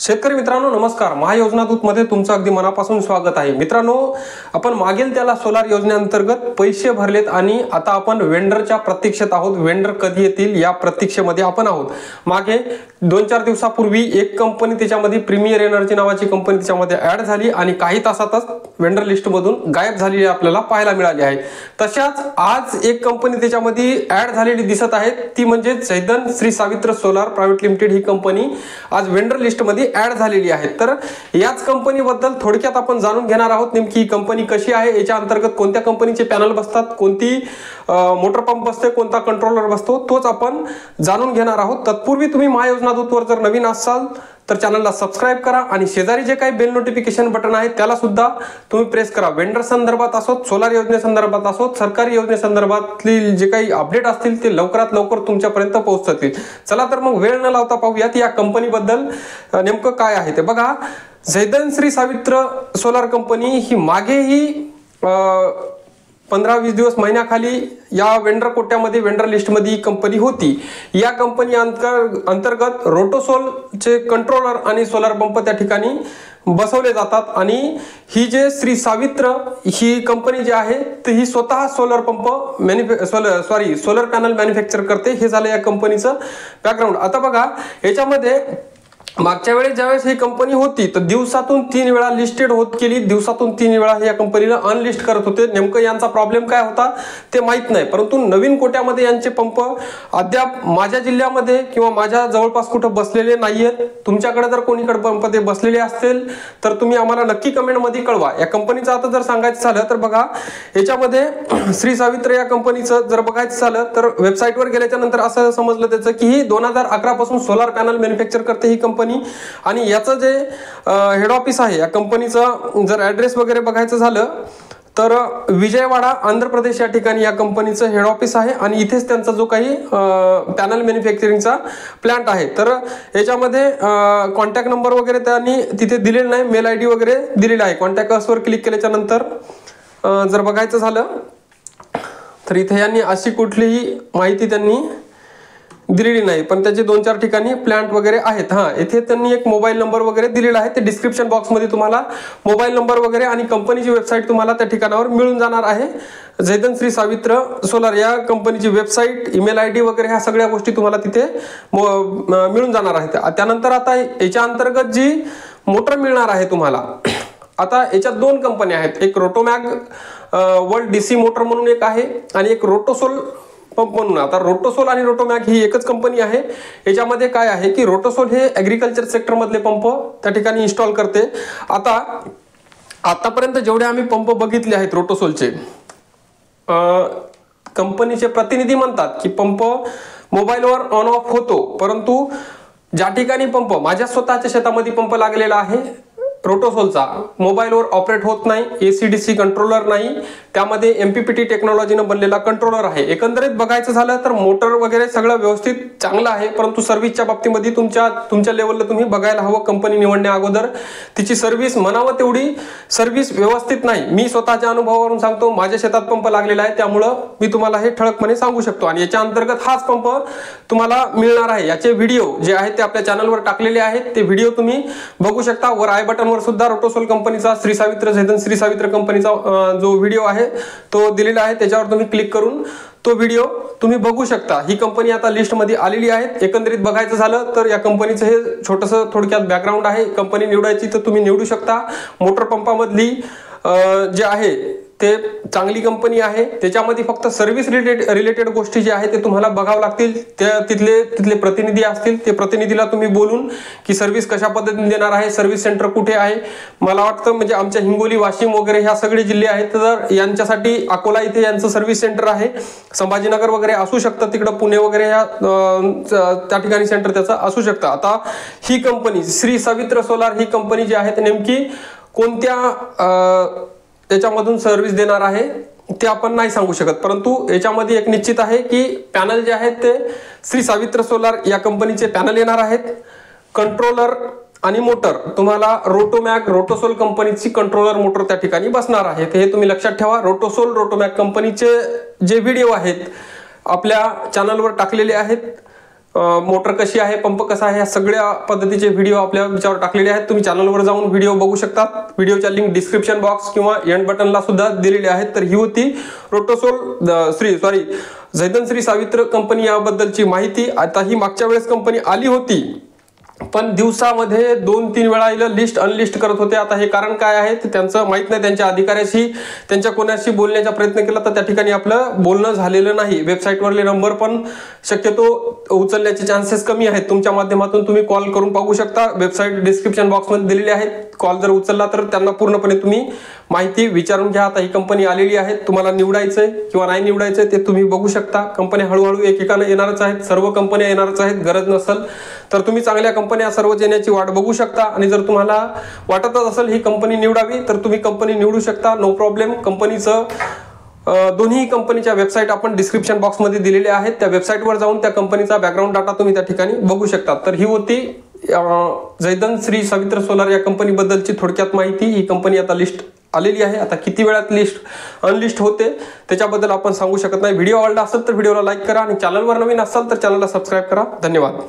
शेतकरी मित्रांनो नमस्कार. महायोजना दूत मध्ये तुमचं अगदी मनापासून स्वागत आहे. मित्रांनो, आपण मागील त्याला सोलार योजनेअंतर्गत पैसे भरलेत आणि आता आपण वेंडरच्या प्रतीक्षेत आहोत. वेंडर कधी येतील या प्रतीक्षेमध्ये आपण आहोत. मागे 2-4 दिवसापूर्वी एक कंपनी त्याच्यामध्ये प्रीमियर एनर्जी नावाची कंपनी त्याच्यामध्ये ऍड झाली आणि काही तासातच वेंडर लिस्ट मधून गायब झालेली आपल्याला पाहायला मिळाली आहे. तशाच आज एक कंपनी त्याच्यामध्ये ऍड झालेली दिसत आहे, ती म्हणजे Jaidan Shri Savitra solar private limited. ही कंपनी आज वेंडर लिस्ट मध्ये ऍड झालेली आहे. तर याच कंपनी बद्दल थोडक्यात आपण जाणून घेणार आहोत. नेमकी ही कंपनी कशी आहे, याच्या अंतर्गत कोणत्या कंपनीचे पॅनल बसतात, कोणती मोटर पंप बसते, कोणता कंट्रोलर बसतो, तोच आपण जाणून घेणार आहोत. तत्पूर्वी तुम्ही महायोजना दूतवर जर नवीन असाल तर चॅनलला सबस्क्राइब करा आणि शेजारी जे काही बेल नोटिफिकेशन बटन आहे त्याला सुद्धा तुम्ही प्रेस करा. वेंडर संदर्भात असोत, सोलार योजनेसंदर्भात असोत, सरकारी योजनेसंदर्भातली जे काही अपडेट असतील ते लवकरात लवकर तुमच्यापर्यंत पोहोचतील. चला तर मग वेळ न लावता पाहूयात या कंपनीबद्दल नेमकं काय आहे ते. बघा, जैदन श्री सावित्र सोलार कंपनी ही मागेही 15-20 दिवस महिन्याखाली या वेंडर कोट्यामध्ये वेंडर लिस्टमध्ये ही कंपनी होती. या कंपनी अंतर्गत रोटोसोलचे कंट्रोलर आणि सोलार पंप त्या ठिकाणी बसवले जातात. आणि ही जे श्री सावित्र ही कंपनी जी आहे ती ही स्वतः solar pump solar panel manufacture करते. हे झालं या कंपनीचं बॅकग्राऊंड. आता बघा, याच्यामध्ये मागच्या वेळेस ज्यावेळेस ही कंपनी होती तर दिवसातून 3 वेळा लिस्टेड होत गेली, दिवसातून 3 वेळा या कंपनीला अनलिस्ट करत होते. नेमकं यांचा प्रॉब्लेम काय होता ते माहित नाही, परंतु नवीन कोट्यामध्ये यांचे पंप अद्याप माझ्या जिल्ह्यामध्ये किंवा माझ्या जवळपास कुठं बसलेले नाहीयेत. तुमच्याकडे जर कोणीकडे पंप ते बसलेले असतील तर तुम्ही आम्हाला नक्की कमेंटमध्ये कळवा. या कंपनीचं आता जर सांगायचं झालं तर बघा, याच्यामध्ये श्री सावित्र या कंपनीचं जर बघायचं झालं तर वेबसाईटवर गेल्याच्या नंतर असं समजलं त्याचं की ही 2011 पासून सोलार पॅनल मॅन्युफॅक्चर करते ही कंपनी. आणि याचं जे हेड ऑफिस आहे या कंपनीचं जर ऍड्रेस वगैरे बघायचं झालं तर विजयवाडा आंध्र प्रदेश या ठिकाणी या कंपनीचं हेड ऑफिस आहे. आणि इथेच त्यांचा जो काही पॅनल मॅन्युफॅक्चरिंगचा प्लांट आहे. तर याच्यामध्ये कॉन्टॅक्ट नंबर वगैरे त्यांनी तिथे दिलेला नाही, मेल आयडी वगैरे दिलेला आहे. कॉन्टॅक्ट असवर क्लिक केल्याच्या नंतर जर बघायचं झालं तर इथे यांनी अशी कुठलीही माहिती त्यांनी दिलेली नाही, पण त्याचे 2-4 ठिकाणी प्लांट वगैरे आहेत. इथे त्यांनी एक मोबाईल नंबर वगैरे दिलेला आहे. ते डिस्क्रिप्शन बॉक्समध्ये तुम्हाला मोबाईल नंबर वगैरे आणि कंपनीची वेबसाईट तुम्हाला त्या ठिकाणावर मिळून जाणार आहे. जैदन श्री सावित्र सोलार या कंपनीची वेबसाईट, ईमेल आयडी वगैरे ह्या सगळ्या गोष्टी तुम्हाला तिथे मिळून जाणार आहेत. त्यानंतर आता याच्या अंतर्गत जी मोटर मिळणार आहे तुम्हाला, आता याच्यात 2 कंपन्या आहेत. एक रोटोमॅग वर्ल्ड डीसी मोटर म्हणून एक आहे आणि एक रोटोसोल पंप म्हणून. आता रोटोसोल आणि रोटोमॅग ही एकच कंपनी आहे. याच्यामध्ये काय आहे की रोटोसोल हे ऍग्रिकल्चर सेक्टर मधले पंप त्या ठिकाणी इन्स्टॉल करते. आतापर्यंत जेवढे आम्ही पंप बघितले आहेत रोटोसोलचे, कंपनीचे प्रतिनिधी म्हणतात की पंप मोबाईलवर ऑन ऑफ होतो, परंतु ज्या ठिकाणी पंप माझ्या स्वतःच्या शेतामध्ये पंप लागलेला आहे रोटोसोलचा, मोबाईलवर ऑपरेट होत नाही, एसीडीसी कंट्रोलर नाही, त्यामध्ये एमपीपीटी टेक्नॉलॉजीनं बनलेला कंट्रोलर आहे. एकंदरीत बघायचं झालं तर मोटर वगैरे सगळं व्यवस्थित चांगलं आहे, परंतु सर्व्हिसच्या बाबतीमध्ये तुमच्या लेवलला तुम्ही बघायला हवं. कंपनी निवडण्या अगोदर तिची सर्व्हिस म्हणावं तेवढी सर्व्हिस व्यवस्थित नाही. मी स्वतःच्या अनुभवावरून सांगतो, माझ्या शेतात पंप लागलेला आहे, त्यामुळं मी तुम्हाला हे ठळकपणे सांगू शकतो. आणि याच्या अंतर्गत हाच पंप तुम्हाला मिळणार आहे. याचे व्हिडिओ जे आहेत ते आपल्या चॅनलवर टाकलेले आहेत, ते व्हिडिओ तुम्ही बघू शकता. वर आय बटन सुद्धा रोटोसोल कंपनीचा जैदन श्री सावित्र कंपनीचा जो व्हिडिओ आहे तो दिलेला आहे. त्याच्यावर तुम्ही क्लिक करून तो व्हिडिओ तुम्ही बघू शकता. ही कंपनी आता लिस्ट मध्ये आलेली आहे. एकंदरीत बघायचं झालं तर या कंपनीचं हे छोटंसं थोडक्यात बॅकग्राऊंड आहे. कंपनी निवडायची तर तुम्ही निवडू शकता. मोटर पंपामधली जे आहे ते चांगली कंपनी आहे. त्याच्यामध्ये फक्त सर्व्हिस रिलेटेड गोष्टी जे आहेत ते तुम्हाला बघावं लागतील. तिथले प्रतिनिधी असतील, ते प्रतिनिधीला तुम्ही बोलून की सर्व्हिस कशा पद्धतीने देणार आहे, सर्व्हिस सेंटर कुठे आहे. मला वाटतं म्हणजे आमच्या हिंगोली, वाशिम वगैरे ह्या सगळे जिल्हे आहेत, तर यांच्यासाठी अकोला इथे यांचं सर्व्हिस सेंटर आहे. संभाजीनगर वगैरे असू शकतं, तिकडं पुणे वगैरे त्या ठिकाणी सेंटर त्याचं असू शकतं. आता ही कंपनी श्री सावित्र सोलार ही कंपनी जी आहे नेमकी कोणत्या त्याच्यामधून सर्व्हिस देणार आहे ते आपण नाही सांगू शकत, परंतु याच्यामध्ये एक निश्चित आहे की पॅनल जे आहेत ते श्री सावित्र सोलार या कंपनीचे पॅनल येणार आहेत. कंट्रोलर आणि मोटर तुम्हाला रोटोसोल कंपनीची कंट्रोलर मोटर त्या ठिकाणी बसणार आहे. हे तुम्ही लक्षात ठेवा. रोटोमॅग कंपनीचे जे व्हिडिओ आहेत आपल्या चॅनलवर टाकलेले आहेत, मोटर कशी आहे, पंप कसा आहे, या सगळ्या पद्धतीचे व्हिडिओ आपल्या याच्यावर टाकलेले आहेत. तुम्ही चॅनलवर जाऊन व्हिडिओ बघू शकता. व्हिडिओच्या लिंक डिस्क्रिप्शन बॉक्स किंवा एंड बटनला सुद्धा दिलेले आहेत. तर ही होती जैदन श्री सावित्र कंपनी याबद्दलची माहिती. आता ही मागच्या वेळेस कंपनी आली होती, पण दिवसामध्ये 2-3 वेळा हिला लिस्ट अनलिस्ट करत होते. आता हे कारण काय आहे ते त्यांचं माहित नाही. त्यांच्या अधिकाऱ्याशी, त्यांच्या कोणाशी बोलण्याचा प्रयत्न केला तर त्या ठिकाणी आपलं बोलणं झालेलं नाही. वेबसाईटवरले नंबर पण शक्यतो उचलण्याचे चान्सेस कमी आहेत. तुमच्या माध्यमातून तुम्ही कॉल करून पाहू शकता. वेबसाईट डिस्क्रिप्शन बॉक्समध्ये दिलेली आहेत. कॉल जर उचलला तर त्यांना पूर्णपणे तुम्ही माहिती विचारून घ्या. आता ही कंपनी आलेली आहे, तुम्हाला निवडायचंय किंवा नाही निवडायचंय ते तुम्ही बघू शकता. कंपन्या हळूहळू एकेकाने येणारच आहेत, सर्व कंपन्या येणारच आहेत. गरज नसेल तर तुम्ही चांगल्या कंपन्या सर्व येण्याची वाट बघू शकता. आणि जर तुम्हाला वाटतच असेल ही कंपनी निवडावी तर तुम्ही कंपनी निवडू शकता, नो प्रॉब्लेम. कंपनीचं दोन्ही कंपनीच्या वेबसाईट आपण डिस्क्रिप्शन बॉक्समध्ये दिलेल्या आहेत. त्या वेबसाईटवर जाऊन त्या कंपनीचा बॅकग्राऊंड डाटा तुम्ही त्या ठिकाणी बघू शकता. तर ही होती जैदन श्री सावित्र सोलार या कंपनीबद्दलची थोडक्यात माहिती. ही कंपनी आता लिस्ट आलेली आहे. आता किती वेळात लिस्ट अनलिस्ट होते त्याच्याबद्दल आपण सांगू शकत नाही. व्हिडिओ आवडला असेल तर व्हिडिओला लाईक करा आणि चॅनलवर नवीन असाल तर चॅनलला सबस्क्राईब करा. धन्यवाद.